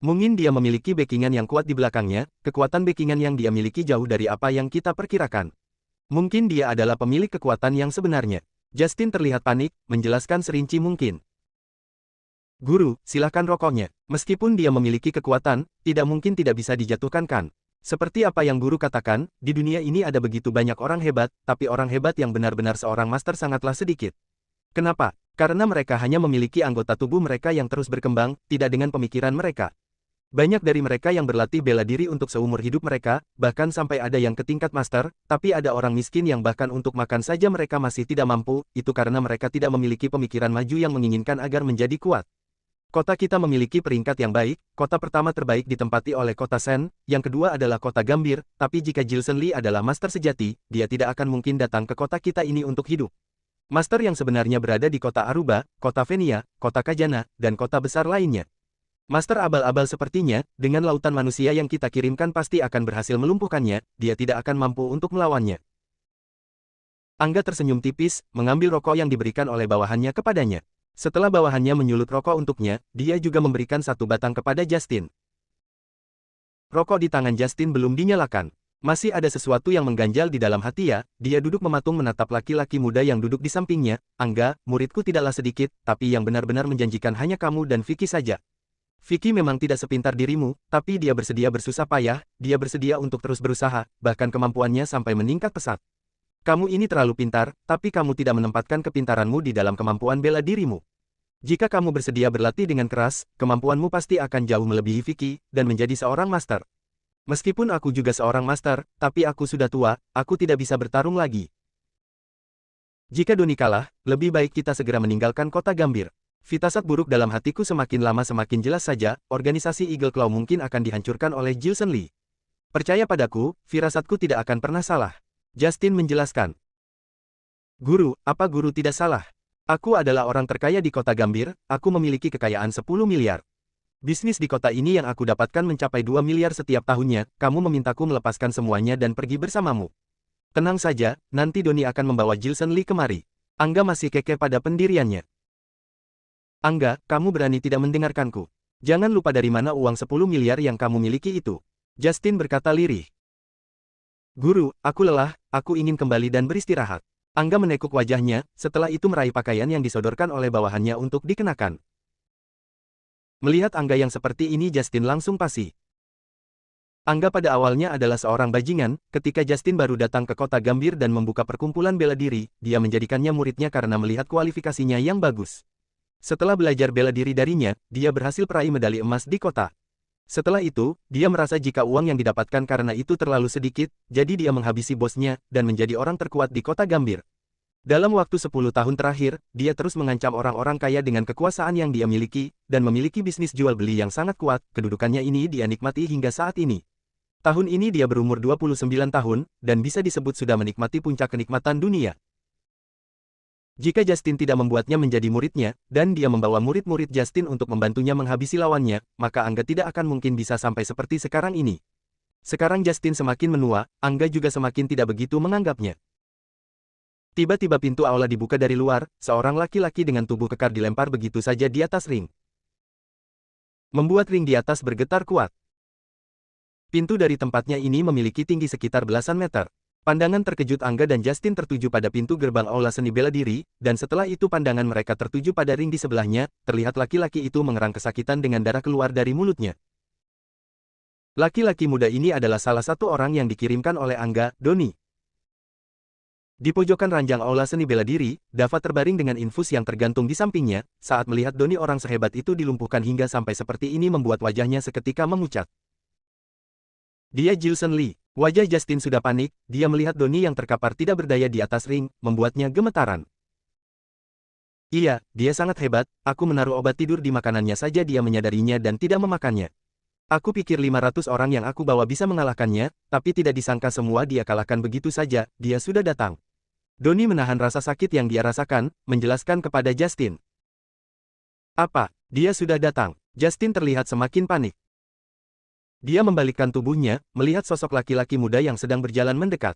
Mungkin dia memiliki backingan yang kuat di belakangnya, kekuatan backingan yang dia miliki jauh dari apa yang kita perkirakan. Mungkin dia adalah pemilik kekuatan yang sebenarnya. Justin terlihat panik, menjelaskan serinci mungkin. Guru, silakan rokoknya. Meskipun dia memiliki kekuatan, tidak mungkin tidak bisa dijatuhkan kan. Seperti apa yang guru katakan, di dunia ini ada begitu banyak orang hebat, tapi orang hebat yang benar-benar seorang master sangatlah sedikit. Kenapa? Karena mereka hanya memiliki anggota tubuh mereka yang terus berkembang, tidak dengan pemikiran mereka. Banyak dari mereka yang berlatih bela diri untuk seumur hidup mereka, bahkan sampai ada yang ke tingkat master, tapi ada orang miskin yang bahkan untuk makan saja mereka masih tidak mampu, itu karena mereka tidak memiliki pemikiran maju yang menginginkan agar menjadi kuat. Kota kita memiliki peringkat yang baik, kota pertama terbaik ditempati oleh kota Sen, yang kedua adalah kota Gambir, tapi jika Gilson Lee adalah master sejati, dia tidak akan mungkin datang ke kota kita ini untuk hidup. Master yang sebenarnya berada di kota Aruba, kota Venia, kota Kajana, dan kota besar lainnya. Master abal-abal sepertinya, dengan lautan manusia yang kita kirimkan pasti akan berhasil melumpuhkannya, dia tidak akan mampu untuk melawannya. Angga tersenyum tipis, mengambil rokok yang diberikan oleh bawahannya kepadanya. Setelah bawahannya menyulut rokok untuknya, dia juga memberikan satu batang kepada Justin. Rokok di tangan Justin belum dinyalakan. Masih ada sesuatu yang mengganjal di dalam hati ya, dia duduk mematung menatap laki-laki muda yang duduk di sampingnya. Angga, muridku tidaklah sedikit, tapi yang benar-benar menjanjikan hanya kamu dan Vicky saja. Vicky memang tidak sepintar dirimu, tapi dia bersedia bersusah payah, dia bersedia untuk terus berusaha, bahkan kemampuannya sampai meningkat pesat. Kamu ini terlalu pintar, tapi kamu tidak menempatkan kepintaranmu di dalam kemampuan bela dirimu. Jika kamu bersedia berlatih dengan keras, kemampuanmu pasti akan jauh melebihi Vicky, dan menjadi seorang master. Meskipun aku juga seorang master, tapi aku sudah tua, aku tidak bisa bertarung lagi. Jika Doni kalah, lebih baik kita segera meninggalkan kota Gambir. Firasat buruk dalam hatiku semakin lama semakin jelas saja, organisasi Eagle Claw mungkin akan dihancurkan oleh Gilson Lee. Percaya padaku, firasatku tidak akan pernah salah. Justin menjelaskan. Guru, apa guru tidak salah? Aku adalah orang terkaya di kota Gambir, aku memiliki kekayaan 10 miliar. Bisnis di kota ini yang aku dapatkan mencapai 2 miliar setiap tahunnya, kamu memintaku melepaskan semuanya dan pergi bersamamu. Tenang saja, nanti Doni akan membawa Gilson Lee kemari. Angga masih kekeh pada pendiriannya. Angga, kamu berani tidak mendengarkanku. Jangan lupa dari mana uang 10 miliar yang kamu miliki itu. Justin berkata lirih. Guru, aku lelah, aku ingin kembali dan beristirahat. Angga menekuk wajahnya, setelah itu meraih pakaian yang disodorkan oleh bawahannya untuk dikenakan. Melihat Angga yang seperti ini Justin langsung pasi. Angga pada awalnya adalah seorang bajingan, ketika Justin baru datang ke kota Gambir dan membuka perkumpulan bela diri, dia menjadikannya muridnya karena melihat kualifikasinya yang bagus. Setelah belajar bela diri darinya, dia berhasil peraih medali emas di kota. Setelah itu, dia merasa jika uang yang didapatkan karena itu terlalu sedikit, jadi dia menghabisi bosnya, dan menjadi orang terkuat di kota Gambir. Dalam waktu 10 tahun terakhir, dia terus mengancam orang-orang kaya dengan kekuasaan yang dia miliki, dan memiliki bisnis jual beli yang sangat kuat, kedudukannya ini dia nikmati hingga saat ini. Tahun ini dia berumur 29 tahun, dan bisa disebut sudah menikmati puncak kenikmatan dunia. Jika Justin tidak membuatnya menjadi muridnya, dan dia membawa murid-murid Justin untuk membantunya menghabisi lawannya, maka Angga tidak akan mungkin bisa sampai seperti sekarang ini. Sekarang Justin semakin menua, Angga juga semakin tidak begitu menganggapnya. Tiba-tiba pintu aula dibuka dari luar, seorang laki-laki dengan tubuh kekar dilempar begitu saja di atas ring. Membuat ring di atas bergetar kuat. Pintu dari tempatnya ini memiliki tinggi sekitar belasan meter. Pandangan terkejut Angga dan Justin tertuju pada pintu gerbang aula seni bela diri, dan setelah itu pandangan mereka tertuju pada ring di sebelahnya, terlihat laki-laki itu mengerang kesakitan dengan darah keluar dari mulutnya. Laki-laki muda ini adalah salah satu orang yang dikirimkan oleh Angga, Doni. Di pojokan ranjang aula seni bela diri, Dava terbaring dengan infus yang tergantung di sampingnya, saat melihat Doni orang sehebat itu dilumpuhkan hingga sampai seperti ini membuat wajahnya seketika memucat. Dia Gilson Lee. Wajah Justin sudah panik, dia melihat Doni yang terkapar tidak berdaya di atas ring, membuatnya gemetaran. Iya, dia sangat hebat, aku menaruh obat tidur di makanannya saja dia menyadarinya dan tidak memakannya. Aku pikir 500 orang yang aku bawa bisa mengalahkannya, tapi tidak disangka semua dia kalahkan begitu saja, dia sudah datang. Doni menahan rasa sakit yang dia rasakan, menjelaskan kepada Justin. Apa? Dia sudah datang. Justin terlihat semakin panik. Dia membalikkan tubuhnya, melihat sosok laki-laki muda yang sedang berjalan mendekat.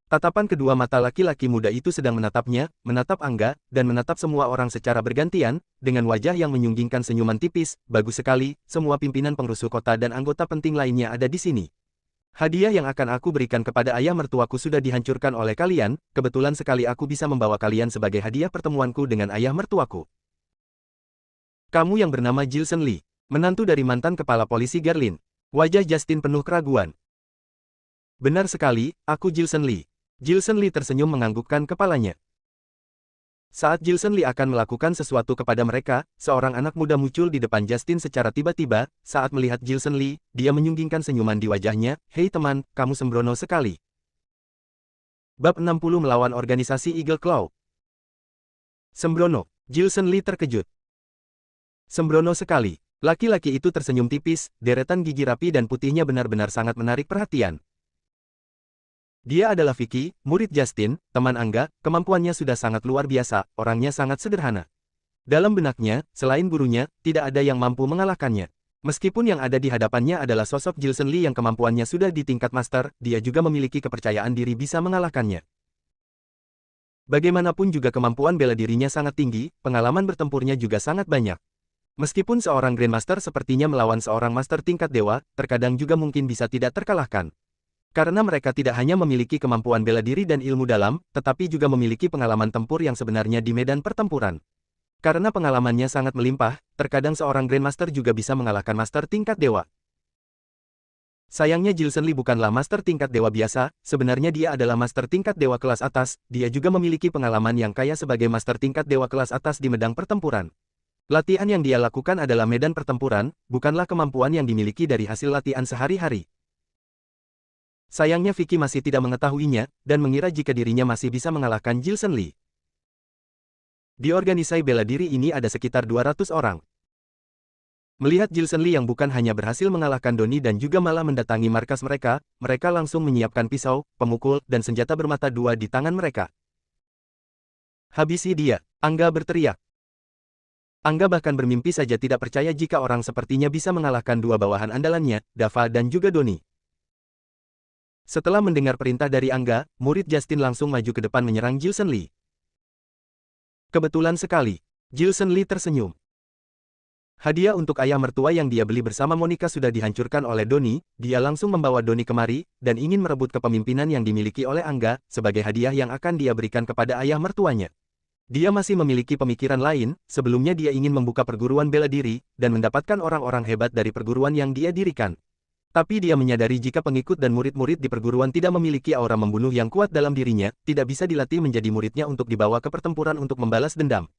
Tatapan kedua mata laki-laki muda itu sedang menatapnya, menatap Angga, dan menatap semua orang secara bergantian, dengan wajah yang menyunggingkan senyuman tipis. Bagus sekali, semua pimpinan pengrusuh kota dan anggota penting lainnya ada di sini. Hadiah yang akan aku berikan kepada ayah mertuaku sudah dihancurkan oleh kalian, kebetulan sekali aku bisa membawa kalian sebagai hadiah pertemuanku dengan ayah mertuaku. Kamu yang bernama Gilson Lee, menantu dari mantan kepala polisi Garlin. Wajah Justin penuh keraguan. Benar sekali, aku Gilson Lee. Gilson Lee tersenyum menganggukkan kepalanya. Saat Gilson Lee akan melakukan sesuatu kepada mereka, seorang anak muda muncul di depan Justin secara tiba-tiba. Saat melihat Gilson Lee, dia menyunggingkan senyuman di wajahnya. Hei teman, kamu sembrono sekali. Bab 60 melawan organisasi Eagle Claw. Sembrono, Gilson Lee terkejut. Sembrono sekali. Laki-laki itu tersenyum tipis, deretan gigi rapi dan putihnya benar-benar sangat menarik perhatian. Dia adalah Vicky, murid Justin, teman Angga, kemampuannya sudah sangat luar biasa, orangnya sangat sederhana. Dalam benaknya, selain gurunya, tidak ada yang mampu mengalahkannya. Meskipun yang ada di hadapannya adalah sosok Jilson Lee yang kemampuannya sudah di tingkat master, dia juga memiliki kepercayaan diri bisa mengalahkannya. Bagaimanapun juga kemampuan bela dirinya sangat tinggi, pengalaman bertempurnya juga sangat banyak. Meskipun seorang Grandmaster sepertinya melawan seorang Master tingkat dewa, terkadang juga mungkin bisa tidak terkalahkan. Karena mereka tidak hanya memiliki kemampuan bela diri dan ilmu dalam, tetapi juga memiliki pengalaman tempur yang sebenarnya di medan pertempuran. Karena pengalamannya sangat melimpah, terkadang seorang Grandmaster juga bisa mengalahkan Master tingkat dewa. Sayangnya Jilson Lee bukanlah Master tingkat dewa biasa, sebenarnya dia adalah Master tingkat dewa kelas atas, dia juga memiliki pengalaman yang kaya sebagai Master tingkat dewa kelas atas di medang pertempuran. Latihan yang dia lakukan adalah medan pertempuran, bukanlah kemampuan yang dimiliki dari hasil latihan sehari-hari. Sayangnya Vicky masih tidak mengetahuinya, dan mengira jika dirinya masih bisa mengalahkan Jilson Lee. Di organisasi bela diri ini ada sekitar 200 orang. Melihat Jilson Lee yang bukan hanya berhasil mengalahkan Donnie dan juga malah mendatangi markas mereka, mereka langsung menyiapkan pisau, pemukul, dan senjata bermata dua di tangan mereka. Habisi dia, Angga berteriak. Angga bahkan bermimpi saja tidak percaya jika orang sepertinya bisa mengalahkan dua bawahan andalannya, Dava dan juga Donnie. Setelah mendengar perintah dari Angga, murid Justin langsung maju ke depan menyerang Jilson Lee. Kebetulan sekali, Jilson Lee tersenyum. Hadiah untuk ayah mertua yang dia beli bersama Monica sudah dihancurkan oleh Donnie, dia langsung membawa Donnie kemari, dan ingin merebut kepemimpinan yang dimiliki oleh Angga, sebagai hadiah yang akan dia berikan kepada ayah mertuanya. Dia masih memiliki pemikiran lain, sebelumnya dia ingin membuka perguruan bela diri, dan mendapatkan orang-orang hebat dari perguruan yang dia dirikan. Tapi dia menyadari jika pengikut dan murid-murid di perguruan tidak memiliki aura membunuh yang kuat dalam dirinya, tidak bisa dilatih menjadi muridnya untuk dibawa ke pertempuran untuk membalas dendam.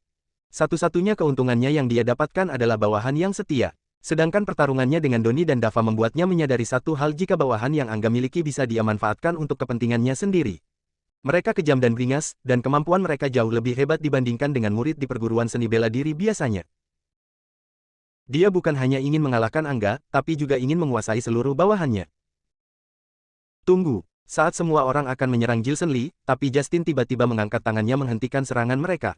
Satu-satunya keuntungannya yang dia dapatkan adalah bawahan yang setia. Sedangkan pertarungannya dengan Donnie dan Dava membuatnya menyadari satu hal jika bawahan yang Angga miliki bisa dia manfaatkan untuk kepentingannya sendiri. Mereka kejam dan beringas, dan kemampuan mereka jauh lebih hebat dibandingkan dengan murid di perguruan seni bela diri biasanya. Dia bukan hanya ingin mengalahkan Angga, tapi juga ingin menguasai seluruh bawahannya. Tunggu, saat semua orang akan menyerang Jilson Lee, tapi Justin tiba-tiba mengangkat tangannya menghentikan serangan mereka.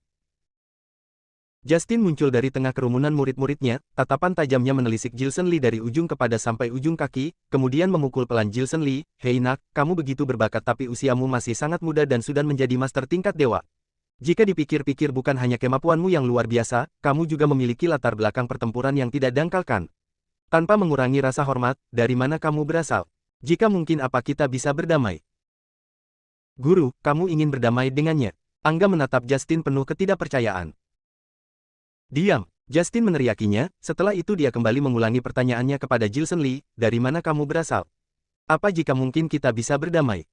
Justin muncul dari tengah kerumunan murid-muridnya, tatapan tajamnya menelisik Jilson Lee dari ujung kepala sampai ujung kaki, kemudian memukul pelan Jilson Lee. Hei nak, kamu begitu berbakat tapi usiamu masih sangat muda dan sudah menjadi master tingkat dewa. Jika dipikir-pikir bukan hanya kemampuanmu yang luar biasa, kamu juga memiliki latar belakang pertempuran yang tidak dangkalkan. Tanpa mengurangi rasa hormat, dari mana kamu berasal? Jika mungkin apa kita bisa berdamai? Guru, kamu ingin berdamai dengannya? Angga menatap Justin penuh ketidakpercayaan. Diam, Justin meneriakinya, setelah itu dia kembali mengulangi pertanyaannya kepada Jilson Lee, dari mana kamu berasal? Apa jika mungkin kita bisa berdamai?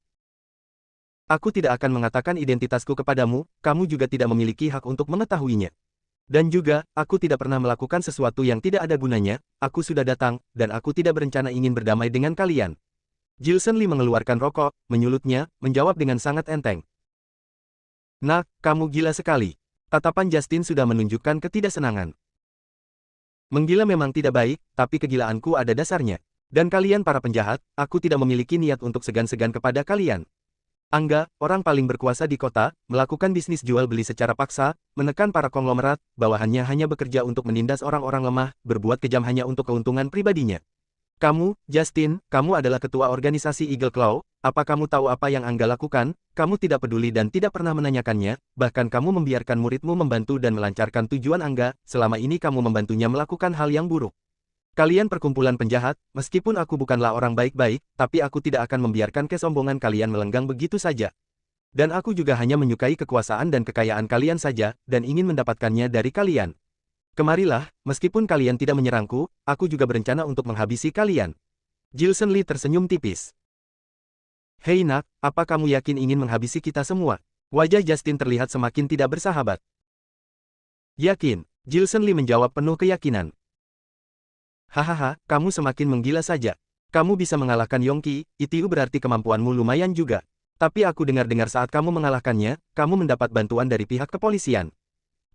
Aku tidak akan mengatakan identitasku kepadamu, kamu juga tidak memiliki hak untuk mengetahuinya. Dan juga, aku tidak pernah melakukan sesuatu yang tidak ada gunanya, aku sudah datang, dan aku tidak berencana ingin berdamai dengan kalian. Jilson Lee mengeluarkan rokok, menyulutnya, menjawab dengan sangat enteng. Nak, kamu gila sekali. Tatapan Justin sudah menunjukkan ketidaksenangan. Menggila memang tidak baik, tapi kegilaanku ada dasarnya. Dan kalian para penjahat, aku tidak memiliki niat untuk segan-segan kepada kalian. Angga, orang paling berkuasa di kota, melakukan bisnis jual-beli secara paksa, menekan para konglomerat, bawahannya hanya bekerja untuk menindas orang-orang lemah, berbuat kejam hanya untuk keuntungan pribadinya. Kamu, Justin, kamu adalah ketua organisasi Eagle Claw, apa kamu tahu apa yang Angga lakukan? Kamu tidak peduli dan tidak pernah menanyakannya, bahkan kamu membiarkan muridmu membantu dan melancarkan tujuan Angga, selama ini kamu membantunya melakukan hal yang buruk. Kalian perkumpulan penjahat, meskipun aku bukanlah orang baik-baik, tapi aku tidak akan membiarkan kesombongan kalian melenggang begitu saja. Dan aku juga hanya menyukai kekuasaan dan kekayaan kalian saja, dan ingin mendapatkannya dari kalian. Kemarilah, meskipun kalian tidak menyerangku, aku juga berencana untuk menghabisi kalian. Jilson Lee tersenyum tipis. Hei nak, apa kamu yakin ingin menghabisi kita semua? Wajah Justin terlihat semakin tidak bersahabat. Yakin, Jilson Lee menjawab penuh keyakinan. Hahaha, kamu semakin menggila saja. Kamu bisa mengalahkan Yongki, itu berarti kemampuanmu lumayan juga. Tapi aku dengar-dengar saat kamu mengalahkannya, kamu mendapat bantuan dari pihak kepolisian.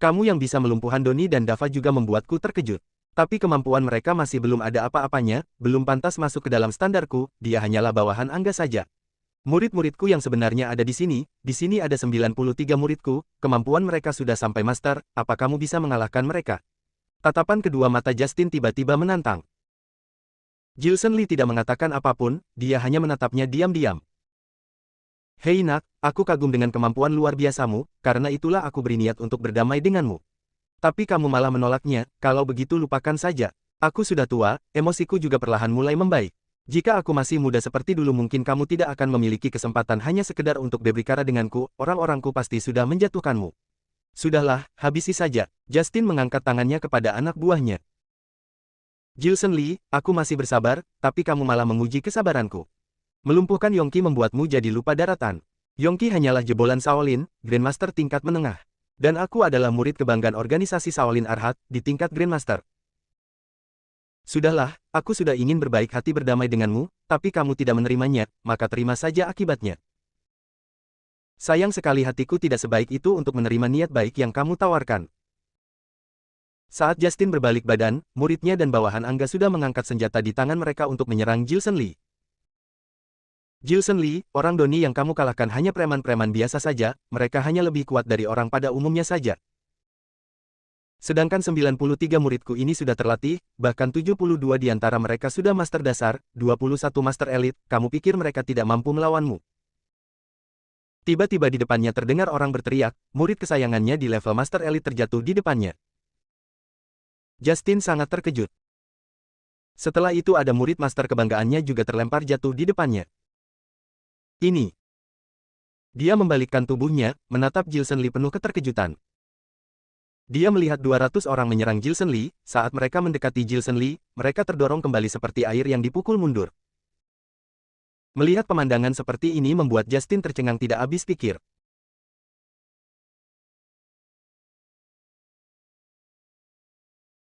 Kamu yang bisa melumpuhkan Donnie dan Dava juga membuatku terkejut. Tapi kemampuan mereka masih belum ada apa-apanya, belum pantas masuk ke dalam standarku, dia hanyalah bawahan Angga saja. Murid-muridku yang sebenarnya ada di sini ada 93 muridku, kemampuan mereka sudah sampai master, apa kamu bisa mengalahkan mereka? Tatapan kedua mata Justin tiba-tiba menantang. Gilson Lee tidak mengatakan apapun, dia hanya menatapnya diam-diam. Hei nak, aku kagum dengan kemampuan luar biasamu, karena itulah aku berniat untuk berdamai denganmu. Tapi kamu malah menolaknya, kalau begitu lupakan saja. Aku sudah tua, emosiku juga perlahan mulai membaik. Jika aku masih muda seperti dulu mungkin kamu tidak akan memiliki kesempatan hanya sekedar untuk berbicara denganku, orang-orangku pasti sudah menjatuhkanmu. Sudahlah, habisi saja. Justin mengangkat tangannya kepada anak buahnya. Gilson Lee, aku masih bersabar, tapi kamu malah menguji kesabaranku. Melumpuhkan Yongqi membuatmu jadi lupa daratan. Yongqi hanyalah jebolan Shaolin, Grandmaster tingkat menengah. Dan aku adalah murid kebanggaan organisasi Shaolin Arhat, di tingkat Grandmaster. Sudahlah, aku sudah ingin berbaik hati berdamai denganmu, tapi kamu tidak menerimanya, maka terima saja akibatnya. Sayang sekali hatiku tidak sebaik itu untuk menerima niat baik yang kamu tawarkan. Saat Justin berbalik badan, muridnya dan bawahan Angga sudah mengangkat senjata di tangan mereka untuk menyerang Gilson Lee. Gilson Lee, orang Doni yang kamu kalahkan hanya preman-preman biasa saja, mereka hanya lebih kuat dari orang pada umumnya saja. Sedangkan 93 muridku ini sudah terlatih, bahkan 72 di antara mereka sudah master dasar, 21 master elit, kamu pikir mereka tidak mampu melawanmu? Tiba-tiba di depannya terdengar orang berteriak, murid kesayangannya di level master elit terjatuh di depannya. Justin sangat terkejut. Setelah itu ada murid master kebanggaannya juga terlempar jatuh di depannya. Ini. Dia membalikkan tubuhnya, menatap Gilson Lee penuh keterkejutan. Dia melihat 200 orang menyerang Gilson Lee, saat mereka mendekati Gilson Lee, mereka terdorong kembali seperti air yang dipukul mundur. Melihat pemandangan seperti ini membuat Justin tercengang tidak habis pikir.